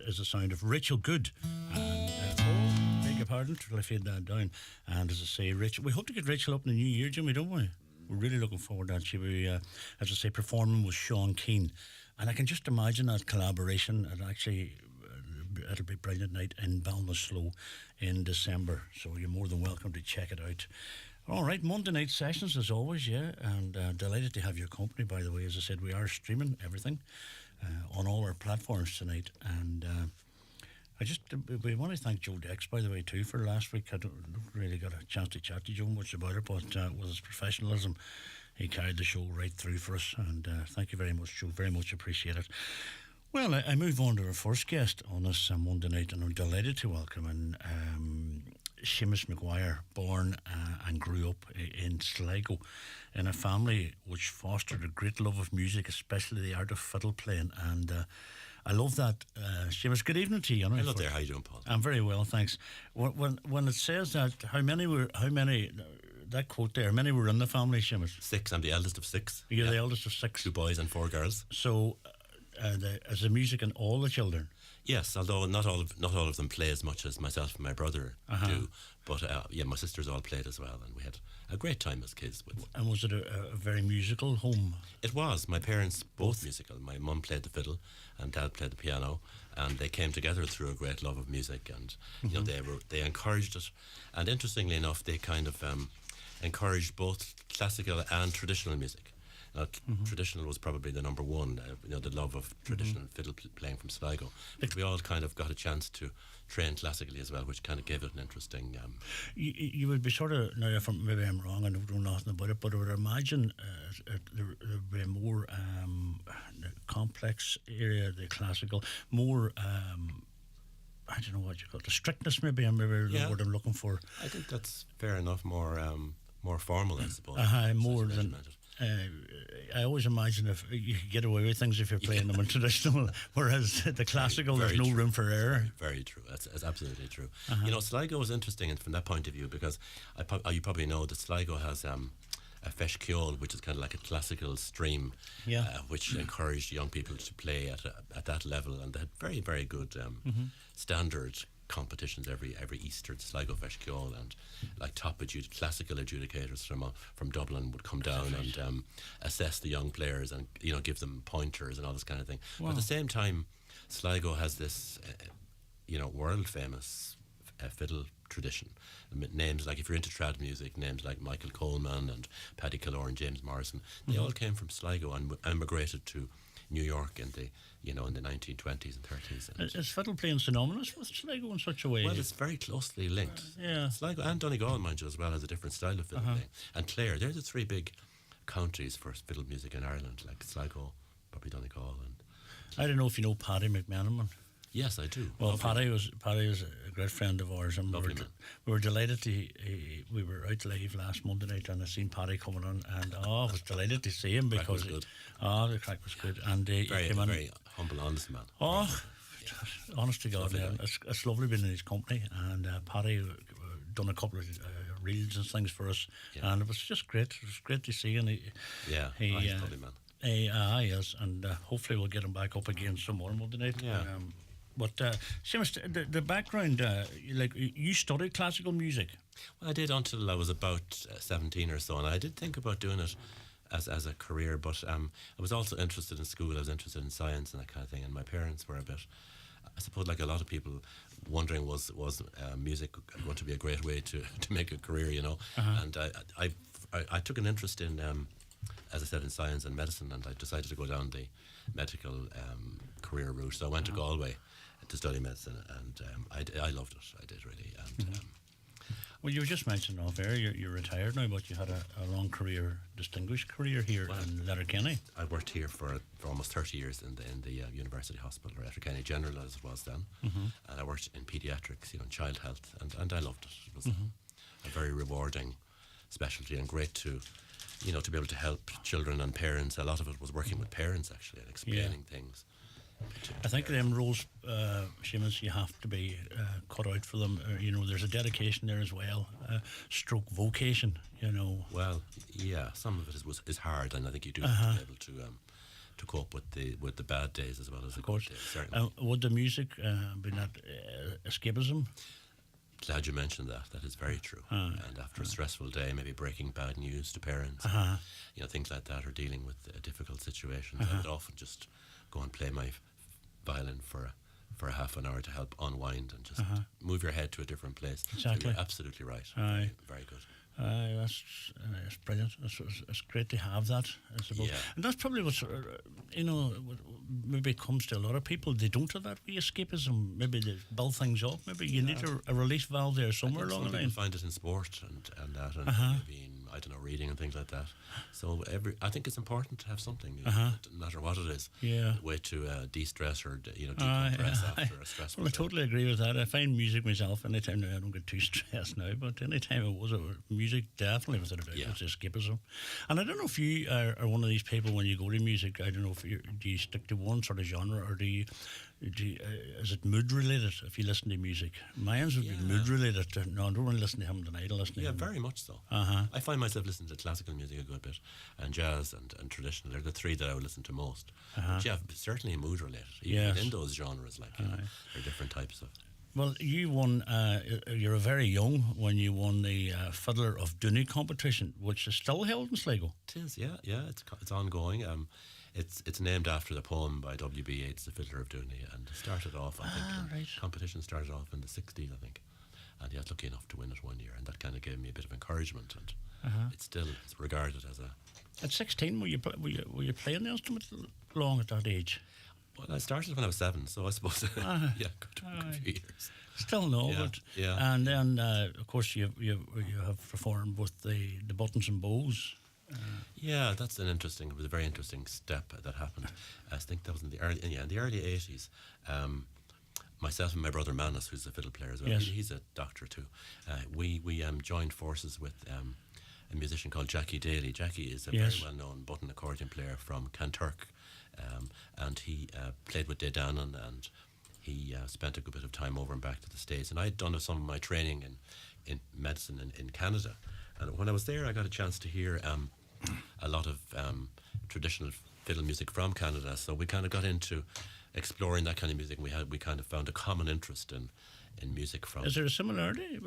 is the sound of Rachel Good. And, oh, beg your pardon, till I fade that down. And as I say, Rachel, we hope to get Rachel up in the new year, Jimmy, don't we? We're really looking forward to that. She'll be, as I say, performing with Sean Keane. And I can just imagine that collaboration. And actually, it'll be a brilliant night in Ballinasloe in December. So you're more than welcome to check it out. All right, Monday night sessions as always, yeah, and delighted to have your company, by the way. As I said, we are streaming everything on all our platforms tonight, and we want to thank Joe Dex, by the way, too, for last week. I don't really got a chance to chat to Joe much about it, but with his professionalism, he carried the show right through for us, and thank you very much, Joe, very much appreciate it. Well, I move on to our first guest on this Monday night, and I'm delighted to welcome in Seamus Maguire, born and grew up in Sligo in a family which fostered a great love of music, especially the art of fiddle playing. And I love that. Seamus, good evening to you. Hello there, how you doing, Paul? I'm very well, thanks. When it says that, how many, that quote there, how many were in the family, Seamus? 6, I'm the eldest of 6. You're the eldest of 6? 2 boys and 4 girls. So, is the music in all the children? Yes, although not all of them play as much as myself and my brother do. But my sisters all played as well, and we had a great time as kids. And was it a very musical home? It was. My parents both musical. My mum played the fiddle, and Dad played the piano, and they came together through a great love of music. And you know, they encouraged it. And interestingly enough, they kind of encouraged both classical and traditional music. Traditional was probably the number one, the love of traditional fiddle playing from Sligo. But we all kind of got a chance to train classically as well, which kind of gave it an interesting... You would be sort of, now if maybe I'm wrong, I don't know nothing about it, but I would imagine there would be a more complex area, the classical, more... I don't know what you call it, the strictness maybe, the word I'm looking for. I think that's fair enough, more formal, I suppose. More than... I always imagine if you could get away with things if you're playing them in traditional, whereas the classical, there's no room for error. Very true. That's absolutely true. You know, Sligo is interesting from that point of view because you probably know that Sligo has a Feis which is kind of like a classical stream, which encouraged young people to play at that level, and they had very, very good standard competitions every Easter. The Sligo Feis and like top classical adjudicators from Dublin would come down and assess the young players and give them pointers and all this kind of thing. Wow. But at the same time, Sligo has this world famous fiddle tradition. Names like, if you're into trad music, names like Michael Coleman and Paddy Killorn and James Morrison, they all came from Sligo and emigrated to New York in the 1920s and 30s. And is fiddle playing synonymous with Sligo in such a way? Well, it's very closely linked. Sligo and Donegal, mind you, as well, has a different style of fiddle playing. And Clare, they're the 3 big counties for fiddle music in Ireland, like Sligo, probably Donegal. And I don't know if you know Paddy McManaman. Yes, I do. Well, Paddy was a great friend of ours, and we were delighted to. We were out live last Monday night, and I seen Paddy coming on, and I was delighted to see him because the crack was good, and very humble, honest man. Honest to God, man, it's lovely being in his company, and Paddy done a couple of reels and things for us, and it was just great. It was great to see, and he's a lovely man. Yes, and hopefully we'll get him back up again some more Monday night. Yeah. But Seamus, the background, you studied classical music? Well, I did until I was about 17 or so, and I did think about doing it as a career, but I was also interested in school. I was interested in science and that kind of thing, and my parents were a bit, I suppose, like a lot of people, wondering was music going to be a great way to make a career, And I took an interest in, as I said, in science and medicine, and I decided to go down the medical career route. So I went to Galway to study medicine, and I loved it. I did really. And well, you were just mentioning off air, you're retired now, but you had a long career, distinguished career here in Letterkenny. I worked here for almost 30 years in the University Hospital, or Letterkenny General as it was then, and I worked in paediatrics, in child health, and I loved it. It was a very rewarding specialty, and great to to be able to help children and parents. A lot of it was working with parents, actually, and explaining things. I think them roles, Seamus, you have to be cut out for them. There's a dedication there as well, stroke vocation, Well, yeah, some of it is hard, and I think you do have to be able to to cope with the bad days as well as the good days. Certainly. Would the music be that escapism? Glad you mentioned that. That is very true. And after a stressful day, maybe breaking bad news to parents, things like that, or dealing with difficult situations, I would often just go and play my violin for a half an hour to help unwind and just move your head to a different place. Exactly. So you're absolutely right. Very, very good. That's brilliant. It's great to have that, I suppose. Yeah. And that's probably what's, maybe comes to a lot of people. They don't have that wee escapism. Maybe they build things up. Maybe you need a release valve there somewhere along the line. Some people find it in sport and that, and maybe in, I don't know, reading and things like that. So I think it's important to have something, no matter what it is. Yeah. A way to de-stress or decompress after a stressful Well, I day. totally agree with that. I find music myself, anytime I don't get too stressed now, but anytime it was, music definitely was it's escapism. And I don't know if you are one of these people when you go to music, I don't know if do you stick to one sort of genre, or do you is it mood related if you listen to music? Mine's would be mood related. No, I don't want to listen to him tonight. I listen to him. Very much so. I find myself listening to classical music a good bit, and jazz and traditional. They're the three that I would listen to most. But yeah, certainly mood related. Even within those genres, there are different types of. Well, you won. You're very young when you won the Fiddler of Dooney competition, which is still held in Sligo. It is, yeah. It's ongoing. It's named after the poem by W.B. Yeats, The Fiddler of Dooney, and it started off. I think competition started off in the '60s, I think, and he was lucky enough to win it one year, and that kind of gave me a bit of encouragement. And it's regarded as a. At 16, were you playing the instrument long at that age? Well, I started when I was 7, so I suppose good few years. Still no, but and then of course you have performed with the Buttons and Bows. It was a very interesting step that happened. I think that was in the early 80s. Myself and my brother Manus, who's a fiddle player as well, he's a doctor too. We joined forces with a musician called Jackie Daly. Jackie is a very well-known button accordion player from Kanturk, and he played with Dannon, and he spent a good bit of time over and back to the States. And I'd done some of my training in medicine in Canada. And when I was there, I got a chance to hear a lot of traditional fiddle music from Canada. So we kind of got into exploring that kind of music. We kind of found a common interest in music from. Is there a similarity?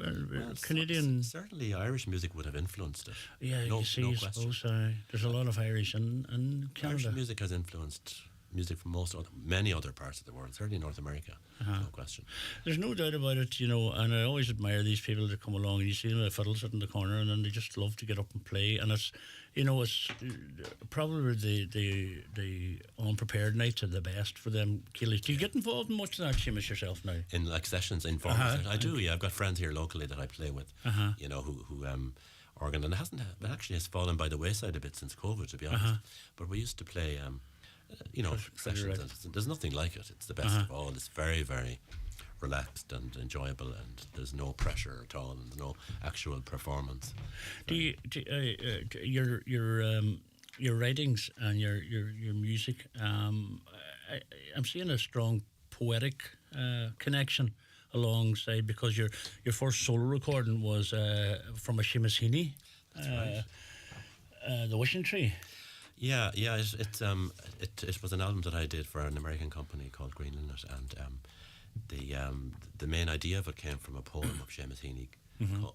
Canadian. Certainly, Irish music would have influenced it. Yeah, no I suppose there's a lot of Irish in Canada. Irish music has influenced music from many other parts of the world, certainly North America, no question. There's no doubt about it, and I always admire these people that come along and you see them with a fiddle sitting in the corner and then they just love to get up and play, and it's probably the unprepared nights are the best for them. Keely, do you get involved in much of that, Seamus, yourself now? In sessions, informal I do, yeah. I've got friends here locally that I play with, who organ, and it actually has fallen by the wayside a bit since COVID, to be honest. But we used to play sessions. And there's nothing like it. It's the best of all. It's very, very relaxed and enjoyable, and there's no pressure at all, and there's no actual performance. Your writings and your music, I'm seeing a strong poetic connection alongside, because your first solo recording was from a Seamus Heaney. That's right. The Wishing Tree. Yeah. It was an album that I did for an American company called Green Linnet, and the main idea of it came from a poem of Seamus Heaney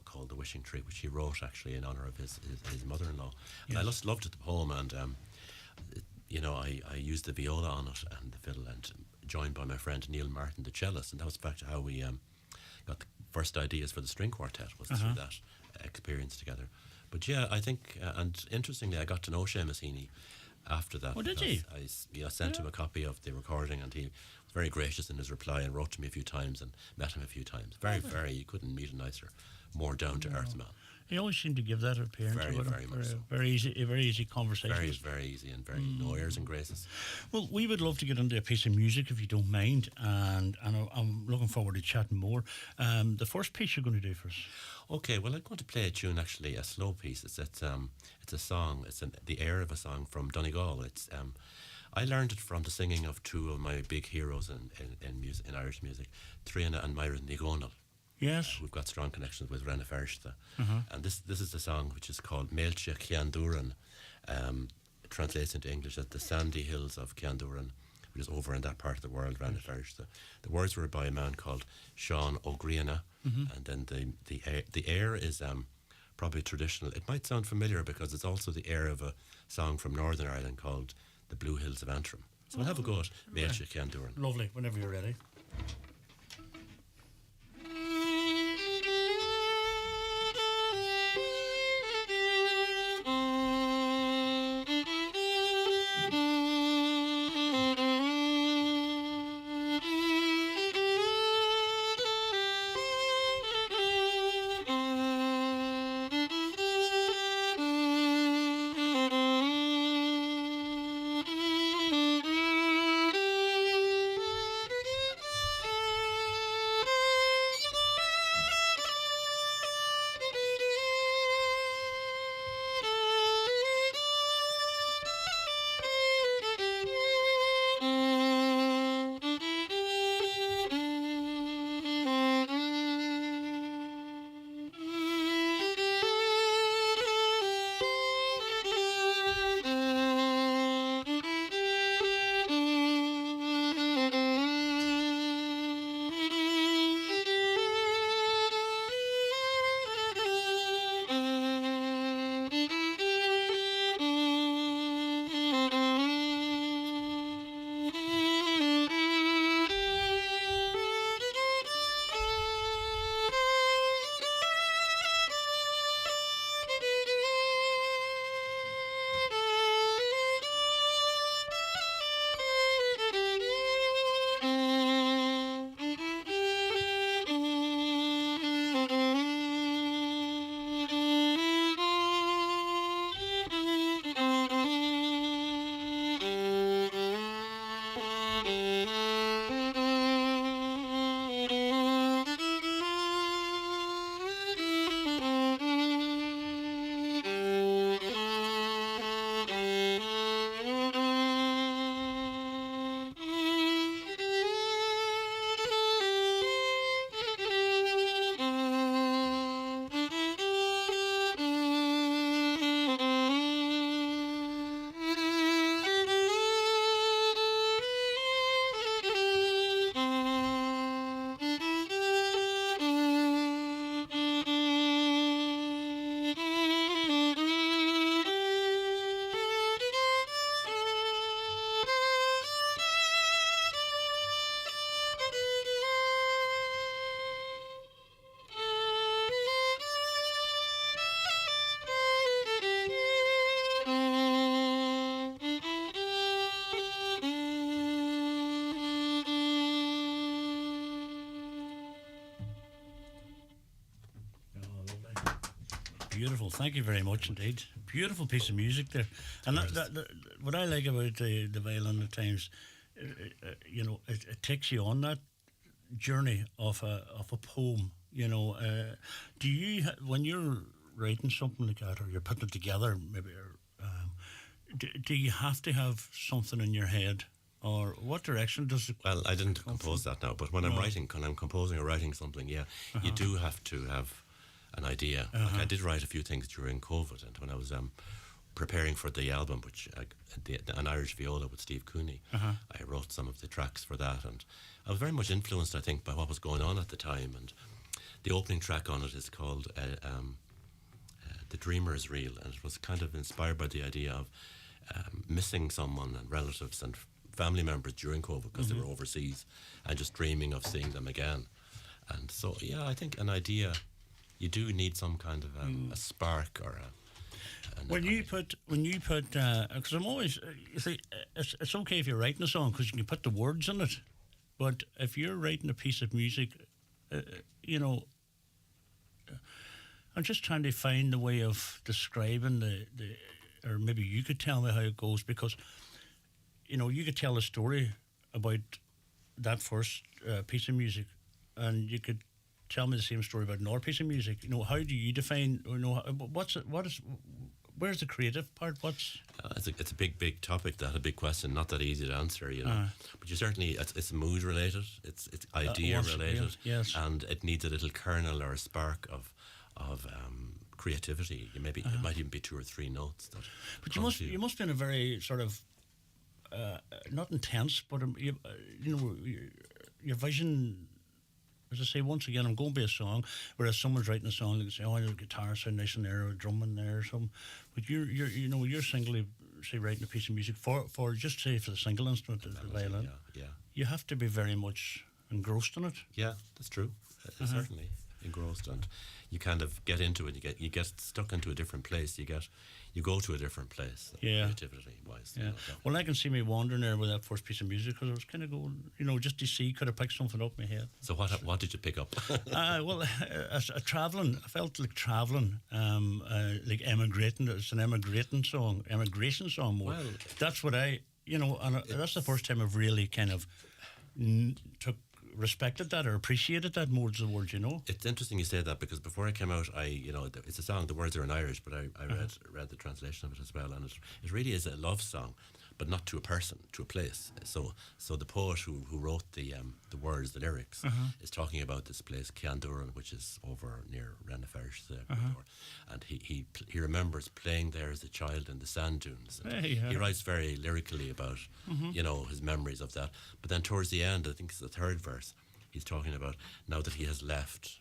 called The Wishing Tree, which he wrote actually in honour of his mother-in-law. And I just loved the poem, and I used the viola on it and the fiddle, and joined by my friend Neil Martin, the cellist, and that was in fact how we got the first ideas for the string quartet, was through that experience together. But yeah, I think, and interestingly, I got to know Seamus Heaney after that. Oh, did you? I sent him a copy of the recording, and he was very gracious in his reply and wrote to me a few times and met him a few times. You couldn't meet a nicer, more down-to-earth man. He always seemed to give that appearance. Very much so. Very easy conversation. Very, very easy, and very no airs and graces. Well, we would love to get into a piece of music if you don't mind, and I'm looking forward to chatting more. The first piece you're going to do for us. Okay, well, I'm going to play a tune, actually, a slow piece. It's a song. It's the air of a song from Donegal. I learned it from the singing of two of my big heroes in Irish music, Triana and Myra Nigonal. Yes. We've got strong connections with Rena Fershta. And this is the song which is called Mailche Cian Dúran, translates into English as the sandy hills of Cianduran, which is over in that part of the world, around the Farish. The words were by a man called Sean O'Griana, and then the air is probably traditional. It might sound familiar because it's also the air of a song from Northern Ireland called The Blue Hills of Antrim. So we'll have a go at Méilse Cianduran. Lovely, whenever you're ready. Beautiful. Thank you very much indeed. Beautiful piece of music there. And what I like about the violin at times, it takes you on that journey of a poem. Do you when you're writing something like that, or you're putting it together, maybe, do you have to have something in your head, or what direction does it? Well, I didn't compose that now, but when I'm composing or writing something, you do have to have an idea. Like I did write a few things during COVID, and when I was preparing for the album, which an Irish viola with Steve Cooney, I wrote some of the tracks for that, and I was very much influenced, I think, by what was going on at the time. And the opening track on it is called "The Dreamer's Reel," and it was kind of inspired by the idea of missing someone and relatives and family members during COVID because they were overseas, and just dreaming of seeing them again. And so, yeah, I think an idea. You do need some kind of a spark or when you put because I'm always you see it's okay if you're writing a song because you can put the words in it, but if you're writing a piece of music, I'm just trying to find a way of describing the or maybe you could tell me how it goes, because you could tell a story about that first piece of music, and you could tell me the same story about another piece of music. How do you define? Where's the creative part? It's a big topic, a big question, not that easy to answer. But you certainly it's mood related, it's idea related, yes. And it needs a little kernel or a spark of creativity. It might even be 2 or 3 notes. But you must be in a very sort of not intense, but your vision. As I say, once again, I'm going to be a song. Whereas someone's writing a song, they can say, "Oh, there's a guitar sound nice in there, or a drum in there, or something." But you're singly, say, writing a piece of music for just say for the single instrument, the violin. Yeah. You have to be very much engrossed in it. Yeah, that's true. Certainly engrossed, and you kind of get into it. You get stuck into a different place. You go to a different place. Creativity wise. Yeah. Well, I can see me wandering there with that first piece of music because I was kind of going, just to see, could I pick something up in my head. So what did you pick up? Well, traveling. I felt like traveling, like emigrating. It's an emigration song more. Well, that's what that's the first time I've really kind of respected that or appreciated that more than the words, It's interesting you say that because before I came out, it's a song, the words are in Irish, but I read the translation of it as well, and it really is a love song, but not to a person, to a place. So the poet who wrote the words, the lyrics, is talking about this place, Cianduran, which is over near Rennefersh, and he remembers playing there as a child in the sand dunes. He writes very lyrically about his memories of that. But then towards the end, I think it's the third verse, he's talking about now that he has left.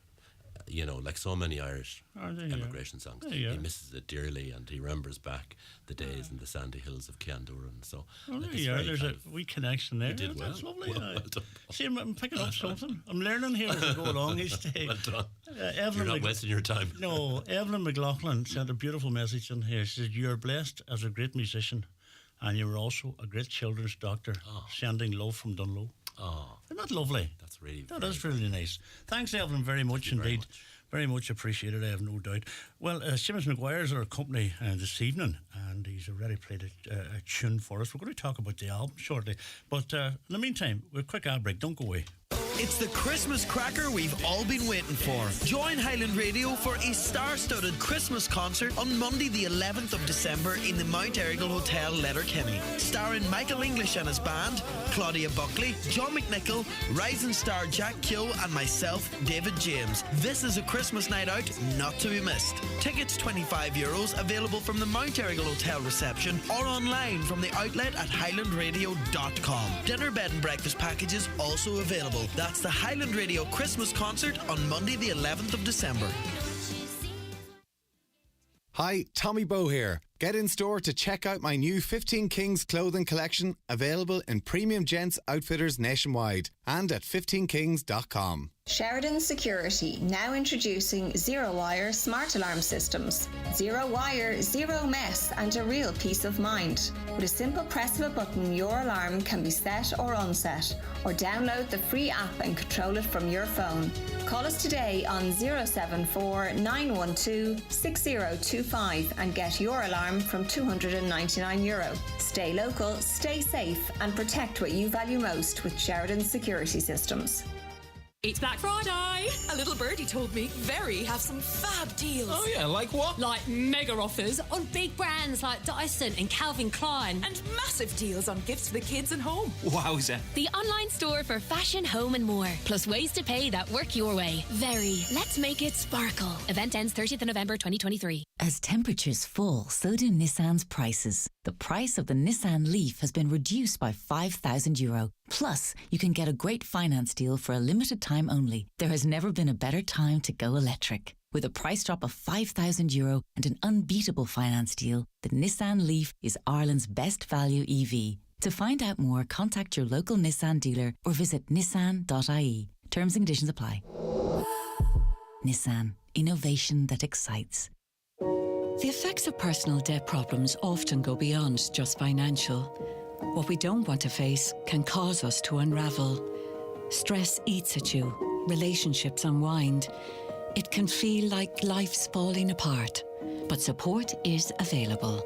Like so many Irish emigration songs, he misses it dearly, and he remembers back the days in the sandy hills of Cianduran. So there's a wee connection there. You did well. That's lovely. Well done. See, I'm picking up something. I'm learning here as we go along each day. Well done. Evelyn You're not wasting your time. No, Evelyn McLaughlin sent a beautiful message in here. She said, "You're blessed as a great musician, and you were also a great children's doctor." Sending love from Dunlow. Oh, isn't that lovely? That's really really nice. Thanks, Evelyn, very much indeed. Very much appreciated, I have no doubt. Well, Seamus Maguire's our company this evening, and he's already played a tune for us. We're going to talk about the album shortly, but in the meantime, we're a quick ad break. Don't go away. It's the Christmas cracker we've all been waiting for. Join Highland Radio for a star-studded Christmas concert on Monday the 11th of December in the Mount Errigal Hotel, Letterkenny. Starring Michael English and his band, Claudia Buckley, John McNichol, rising star Jack Keogh and myself, David James. This is a Christmas night out not to be missed. Tickets €25, available from the Mount Errigal Hotel reception or online from the outlet at highlandradio.com. Dinner, bed and breakfast packages also available. That's the Highland Radio Christmas concert on Monday the 11th of December. Hi, Tommy Bow here. Get in store to check out my new 15 Kings clothing collection, available in premium gents outfitters nationwide and at 15kings.com. Sheridan Security, now introducing Zero Wire Smart Alarm Systems. Zero wire, zero mess, and a real peace of mind. With a simple press of a button, your alarm can be set or unset, or download the free app and control it from your phone. Call us today on 074 912 6025 and get your alarm from €299. Stay local, stay safe, and protect what you value most with Sheridan Security Systems. It's Black Friday! A little birdie told me Very have some fab deals. Oh yeah, like what? Like mega offers on big brands like Dyson and Calvin Klein. And massive deals on gifts for the kids and home. Wowza. The online store for fashion, home and more. Plus ways to pay that work your way. Very. Let's make it sparkle. Event ends 30th of November 2023. As temperatures fall, so do Nissan's prices. The price of the Nissan Leaf has been reduced by €5,000. Plus, you can get a great finance deal for a limited time only. There has never been a better time to go electric. With a price drop of €5,000 and an unbeatable finance deal, the Nissan Leaf is Ireland's best value EV. To find out more, contact your local Nissan dealer or visit nissan.ie. Terms and conditions apply. Nissan. Innovation that excites. The effects of personal debt problems often go beyond just financial. What we don't want to face can cause us to unravel. Stress eats at you, relationships unwind. It can feel like life's falling apart, but support is available.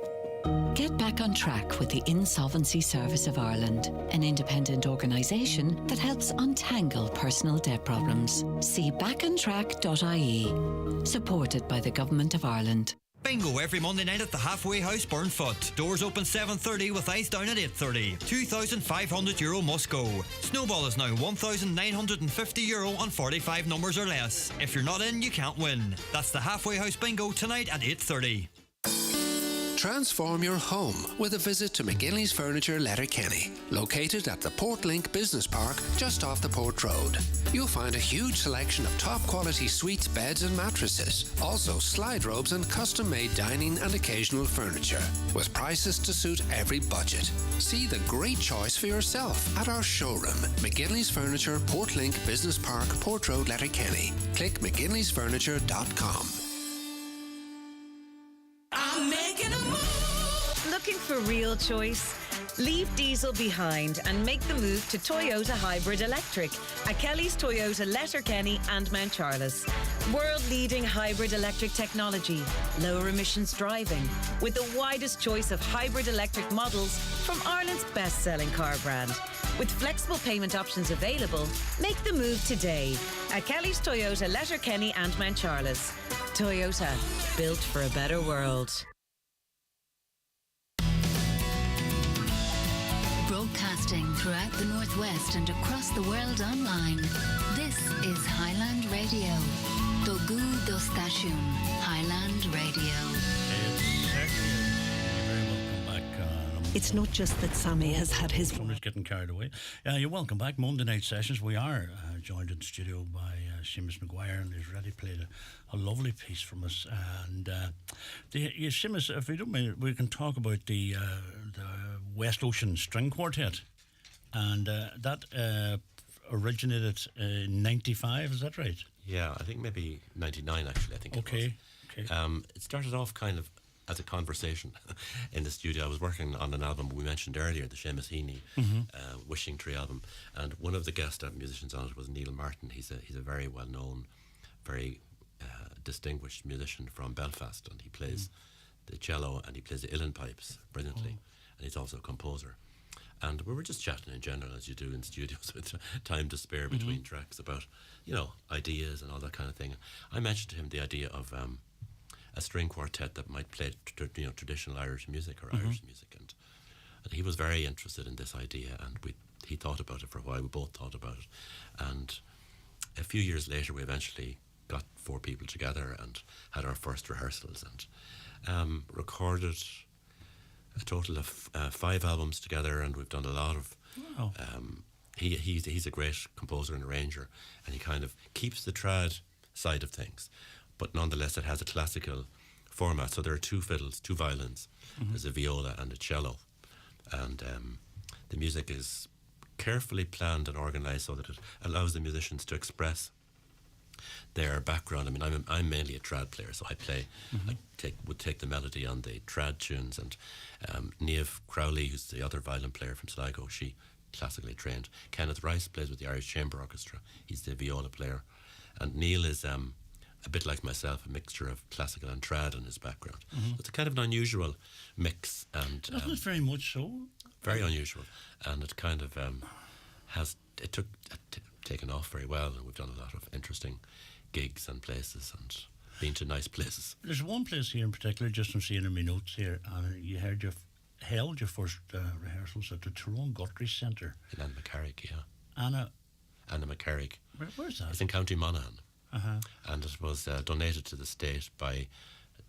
Get back on track with the Insolvency Service of Ireland, an independent organisation that helps untangle personal debt problems. See backontrack.ie. Supported by the Government of Ireland. Bingo every Monday night at the Halfway House, Burnfoot. Doors open 7:30 with ice down at 8:30. €2,500 must go. Snowball is now €1,950 on 45 numbers or less. If you're not in, you can't win. That's the Halfway House Bingo tonight at 8:30. Transform your home with a visit to McGinley's Furniture, Letterkenny, located at the Portlink Business Park just off the Port Road. You'll find a huge selection of top quality suites, beds and mattresses, also slide robes and custom-made dining and occasional furniture, with prices to suit every budget. See the great choice for yourself at our showroom, McGinley's Furniture, Portlink Business Park, Port Road, Letterkenny. Click mcginleysfurniture.com. I'm making a move. Looking for real choice? Leave diesel behind and make the move to Toyota Hybrid Electric at Kelly's Toyota Letterkenny and Mount Charles. World-leading hybrid electric technology, lower emissions driving, with the widest choice of hybrid electric models from Ireland's best-selling car brand. With flexible payment options available, make the move today at Kelly's Toyota Letterkenny and Mount Charles. Toyota, built for a better world. Broadcasting throughout the Northwest and across the world online. This is Highland Radio. Dogu do Station, Highland Radio. It's not just that Sammy has had his... Someone's getting carried away. You're welcome back. Monday night sessions. We are joined in the studio by Seamus Maguire, and he's already played a lovely piece from us. And Seamus, if you don't mind, we can talk about the West Ocean String Quartet. And that originated in 95, is that right? Yeah, I think maybe 99 actually, I think Okay. It started off kind of as a conversation in the studio. I was working on an album we mentioned earlier, the Seamus Heaney Wishing Tree album, and one of the guest musicians on it was Neil Martin. He's a very well known, very distinguished musician from Belfast, and he plays the cello and he plays the uilleann pipes brilliantly, and he's also a composer. And we were just chatting in general, as you do in studios with time to spare between tracks, about ideas and all that kind of thing. I mentioned to him the idea of a string quartet that might play traditional Irish music or Irish music, and he was very interested in this idea, and he thought about it for a while. We both thought about it, and a few years later we eventually got 4 people together and had our first rehearsals and recorded a total of 5 albums together, and we've done a lot of he's a great composer and arranger, and he kind of keeps the trad side of things, but nonetheless it has a classical format. So there are 2 fiddles, 2 violins, there's a viola and a cello, and the music is carefully planned and organised so that it allows the musicians to express their background. I mean, I'm mainly a trad player, so I play, would take the melody on the trad tunes, and Niamh Crowley, who's the other violin player from Sligo, she classically trained. Kenneth Rice plays with the Irish Chamber Orchestra, he's the viola player, and Neil is a bit like myself, a mixture of classical and trad in his background. It's a kind of an unusual mix, and isn't it very much so? Very unusual, and it kind of taken off very well, and we've done a lot of interesting gigs and places and been to nice places. There's one place here in particular, just from seeing in my notes here, and you held your first rehearsals at the Tyrone Guthrie Centre in Anna-McCarrick, Anna-McCarrick. Where's that? It's in County Monaghan. And it was donated to the state by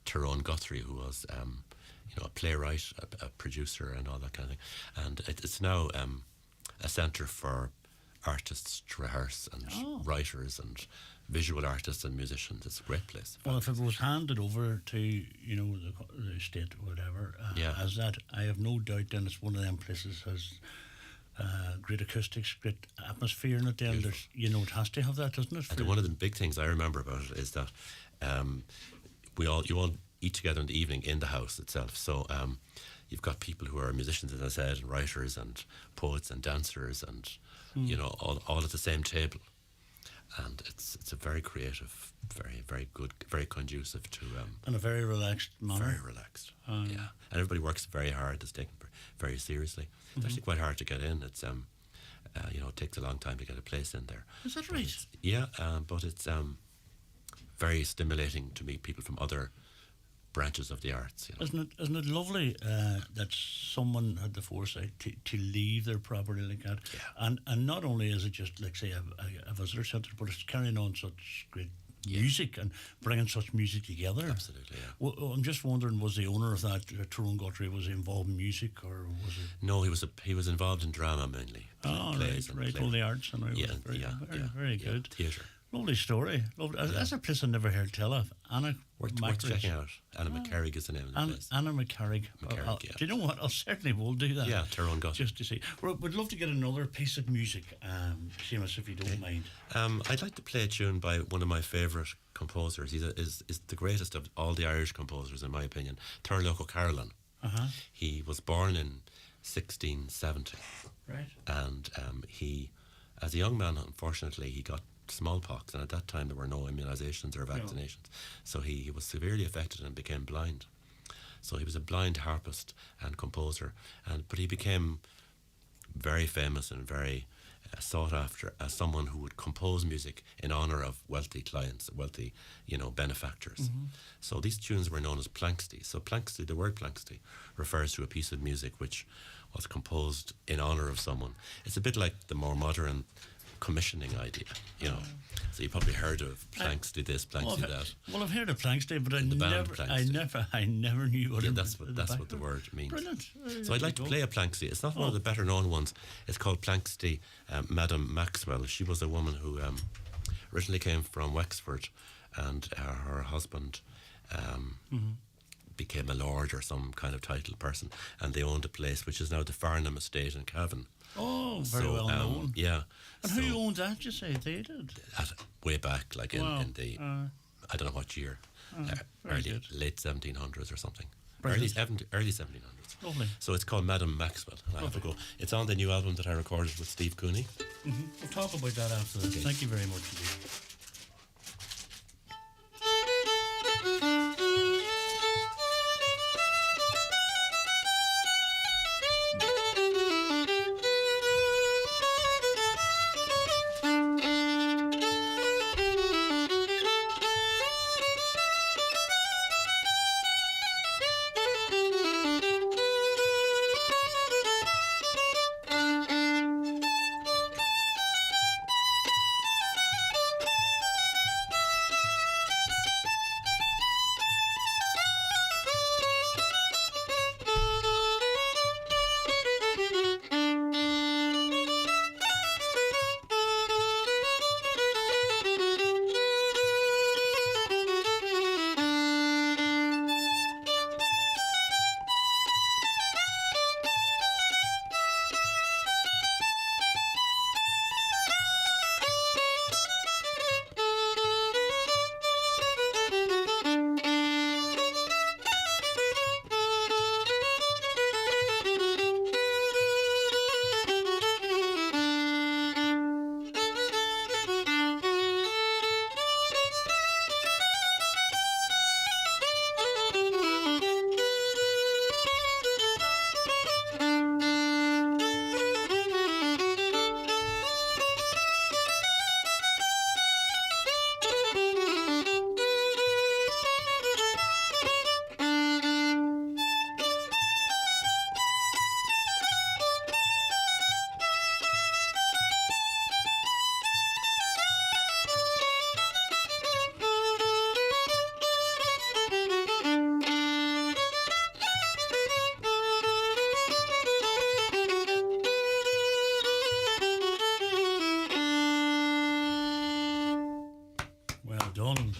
Tyrone Guthrie, who was a playwright, a producer and all that kind of thing, and it's now a centre for artists to rehearse, and writers and visual artists and musicians. It's a great place. Well, if it was handed over to the state or whatever, as that, I have no doubt then it's one of them places has great acoustics, great atmosphere in it. Then there's, it has to have that, doesn't it? And one of the big things I remember about it is that you all eat together in the evening in the house itself. So you've got people who are musicians, as I said, and writers and poets and dancers, and all at the same table. And it's a very creative, very, very good, very conducive to and a very relaxed manner. Very relaxed, and everybody works very hard. It's taken very seriously. It's actually quite hard to get in. It's it takes a long time to get a place in there. Is that right? But it's very stimulating to meet people from other branches of the arts. You know? Isn't it lovely that someone had the foresight to leave their property like that? Yeah. And not only is it just like say a visitor centre, but it's carrying on such great music and bringing such music together. Absolutely, yeah. Well, I'm just wondering, was the owner of that, Tyrone Guthrie, was he involved in music or was it? No, he was involved in drama mainly. Plays right, all the arts and very good. Theatre. Lovely story. Lovely. That's a place I never heard tell of. Anna Worth checking out. Anna McCarrick is the name of the place. Anna McCarrick. Yeah. Do you know what? I'll certainly will do that. Yeah, Tyrone Guthrie. Just to see. We'd love to get another piece of music, Seamus, if you don't mind. I'd like to play a tune by one of my favourite composers. He's is the greatest of all the Irish composers, in my opinion, Turlough O'Carolan. He was born in 1670. Right. And he, as a young man, unfortunately, he got smallpox, and at that time there were no immunisations or vaccinations. So he was severely affected and became blind. So he was a blind harpist and composer, but he became very famous and very sought after as someone who would compose music in honour of wealthy clients, wealthy, benefactors. So these tunes were known as planxty. So planxty, the word planxty, refers to a piece of music which was composed in honour of someone. It's a bit like the more modern commissioning idea, So you probably heard of planxty this, planxty that. Well, I've heard of planxty, but I never knew what. Yeah, that's what the word means. Brilliant. So I'd like to play a planxty. It's not one of the better known ones. It's called planxty. Madame Maxwell. She was a woman who originally came from Wexford, and her husband became a lord or some kind of titled person, and they owned a place which is now the Farnham Estate in Cavan. Oh, very well known. Yeah. And who owned that, you say? They did? Way back, like in the, I don't know what year, late 1700s or something. Early 1700s. Lovely. So it's called Madame Maxwell. And I have to go. It's on the new album that I recorded with Steve Cooney. We'll talk about that after this. Thank you very much indeed.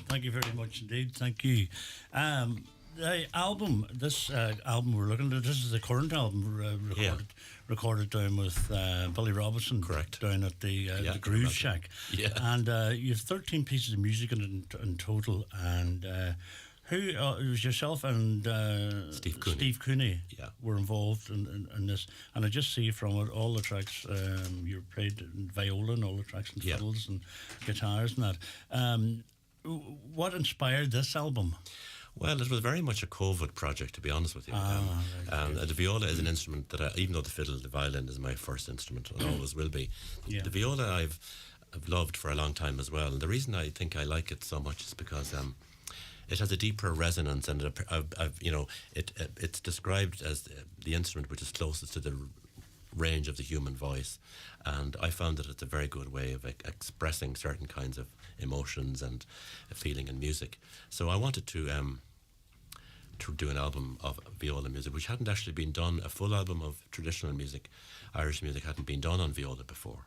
Thank you very much indeed. Thank you. The album, this album we're looking at, this is the current album recorded down with Billy Robinson. Correct. Down at the Groove Shack. Yeah. And you have 13 pieces of music in total. And who it was yourself and Steve Cooney were involved in this. And I just see from it all the tracks, you played viola and all the tracks and fiddles and guitars and that. What inspired this album? Well, it was very much a COVID project, to be honest with you. The viola is an instrument that, even though the violin is my first instrument and always will be, the viola I've loved for a long time as well. And the reason I think I like it so much is because it has a deeper resonance, and it's described as the instrument which is closest to the range of the human voice, and I found that it's a very good way of expressing certain kinds of emotions and feeling in music. So I wanted to do an album of viola music, which hadn't actually been done. A full album of traditional music, Irish music, hadn't been done on viola before.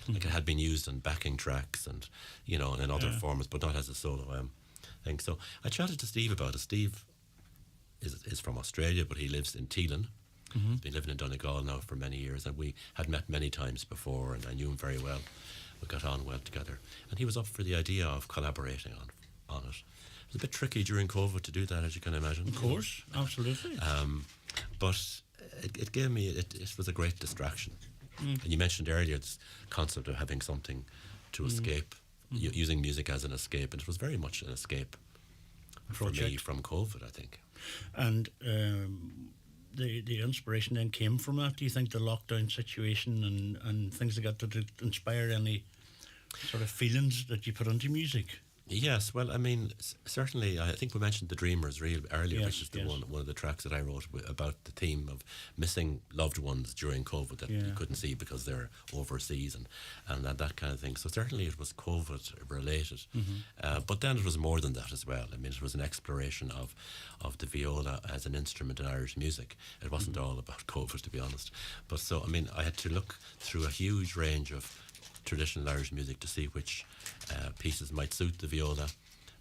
Like, it had been used on backing tracks and in other forms, but not as a solo thing. So I chatted to Steve about it. Steve is from Australia, but he lives in Teelan. He's been living in Donegal now for many years, and we had met many times before, and I knew him very well. We got on well together, and he was up for the idea of collaborating on it. It was a bit tricky during COVID to do that, as you can imagine. Of course, absolutely. But it gave me, it was a great distraction. And you mentioned earlier this concept of having something to escape, using music as an escape, and it was very much an escape for me from COVID, I think. And the inspiration then came from that. Do you think the lockdown situation and things like that, did it inspire any sort of feelings that you put into music? Yes, well, I mean, certainly, I think we mentioned The Dreamers earlier, which is one of the tracks that I wrote about the theme of missing loved ones during COVID that you couldn't see because they're overseas and that kind of thing. So certainly it was COVID related. But then it was more than that as well. I mean, it was an exploration of the viola as an instrument in Irish music. It wasn't all about COVID, to be honest. But so, I mean, I had to look through a huge range of traditional Irish music to see which pieces might suit the viola,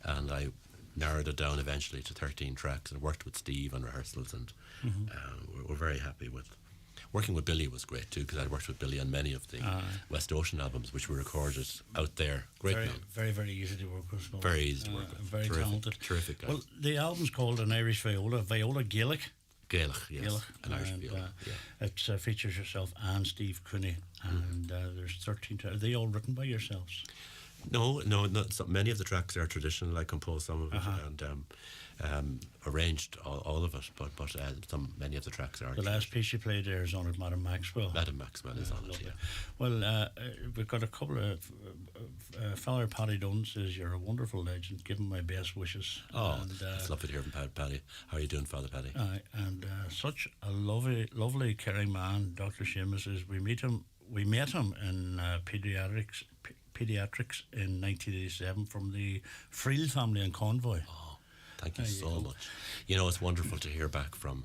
and I narrowed it down eventually to 13 tracks and worked with Steve on rehearsals, and we're very happy with working with Billy. Was great too, because I worked with Billy on many of the West Ocean albums which were recorded out there. Great man. Very, very easy to work with. Very easy to work with. Very talented. Terrific guy. Well, the album's called An Irish Viola Gaelic. Gaelic, yes. An Irish viola, It features yourself and Steve Cooney, and there's 13. Are they all written by yourselves? No, not so many of the tracks are traditional. I composed some of it and arranged all of it, but many of the tracks are. The last piece you played there is on it, Madam Maxwell. Madam Maxwell is on it, yeah. Well, we've got a couple of Father Paddy Dunn says you're a wonderful legend. Give him my best wishes. Oh, it's lovely to hear from Paddy. How are you doing, Father Paddy? And such a lovely, caring man. Dr. Seamus says we met him in pediatrics in 1987 from the Friel family in Convoy. Oh, thank you so much. You know, it's wonderful to hear back from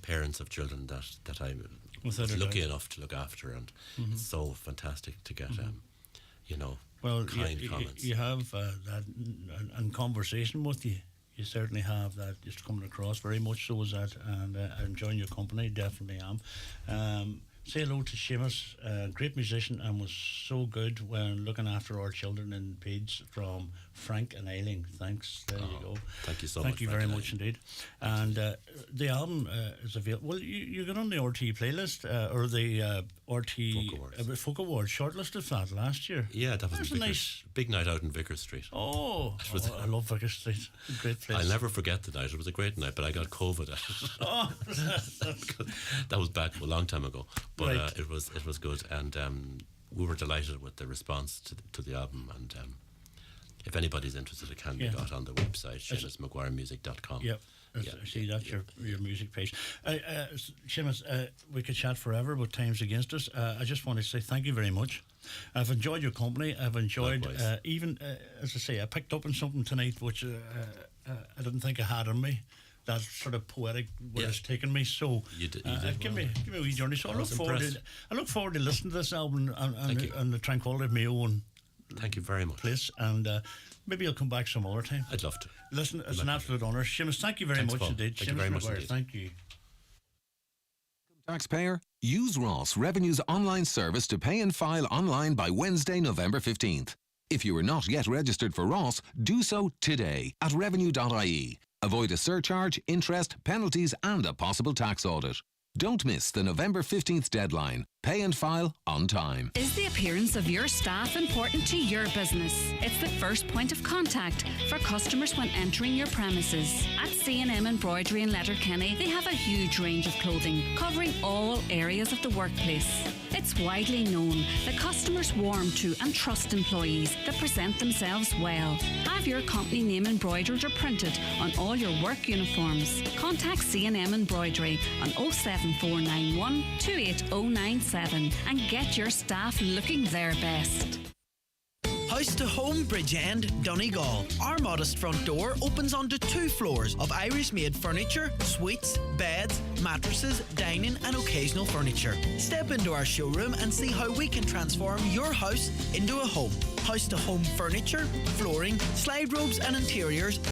parents of children that I was lucky enough to look after, and it's so fantastic to get kind comments. You have that in conversation with you. You certainly have that just coming across very much so as that, and enjoying your company, definitely am. Say hello to Seamus, great musician, and was so good when looking after our children in Peds, from Frank and Eiling. Thanks. There you go. Thank you so much. Thank you very much indeed. And the album is available. Well, you got on the RT playlist or the RT Folk Awards shortlisted that last year. Yeah, that was a nice big night out in Vickers Street. I love Vickers Street. Great place. I'll never forget the night. It was a great night, but I got COVID at it. That was back a long time ago. But it was good, and we were delighted with the response to the album. And if anybody's interested, it can be got on the website, SeamusMaguireMusic.com. Yep. I see that's your music page. Seamus, we could chat forever, but time's against us. I just want to say thank you very much. I've enjoyed your company. I've enjoyed even, as I say, I picked up on something tonight which I didn't think I had in me. That sort of poetic where it's taken me. So you did give me a wee journey. So I look forward to listening to this album and the tranquility of my own. Thank you very much. Place, and maybe I'll come back some other time. I'd love to. Listen, it's an absolute honour. Seamus, thank you very much indeed. Thank you very much indeed. Thank you. Taxpayer, use Ross Revenue's online service to pay and file online by Wednesday, November 15th. If you are not yet registered for Ross, do so today at revenue.ie. Avoid a surcharge, interest, penalties and a possible tax audit. Don't miss the November 15th deadline. Pay and file on time. Is the appearance of your staff important to your business? It's the first point of contact for customers when entering your premises. At C&M Embroidery in Letterkenny, they have a huge range of clothing covering all areas of the workplace. It's widely known that customers warm to and trust employees that present themselves well. Have your company name embroidered or printed on all your work uniforms. Contact C&M Embroidery on 07491 28097 and get your staff looking their best. House to Home Bridgend, Donegal. Our modest front door opens onto 2 floors of Irish-made furniture, suites, beds, mattresses, dining and occasional furniture. Step into our showroom and see how we can transform your house into a home. House to Home furniture, flooring, slide robes and interiors